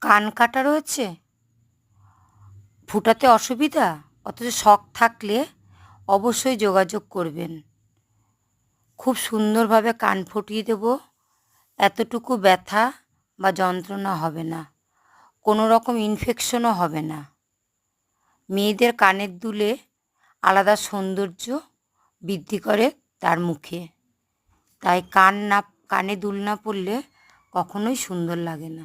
কান কাটা রয়েছে, ফুটাতে অসুবিধা, অথচ শখ থাকলে অবশ্যই যোগাযোগ করবেন। খুব সুন্দরভাবে কান ফুটিয়ে দেব। এতটুকু ব্যথা বা যন্ত্রণা হবে না, কোনো রকম ইনফেকশনও হবে না। মেয়েদের কানের দুলে আলাদা সৌন্দর্য বৃদ্ধি করে তার মুখে, তাই কানে দুল না পড়লে কখনোই সুন্দর লাগে না।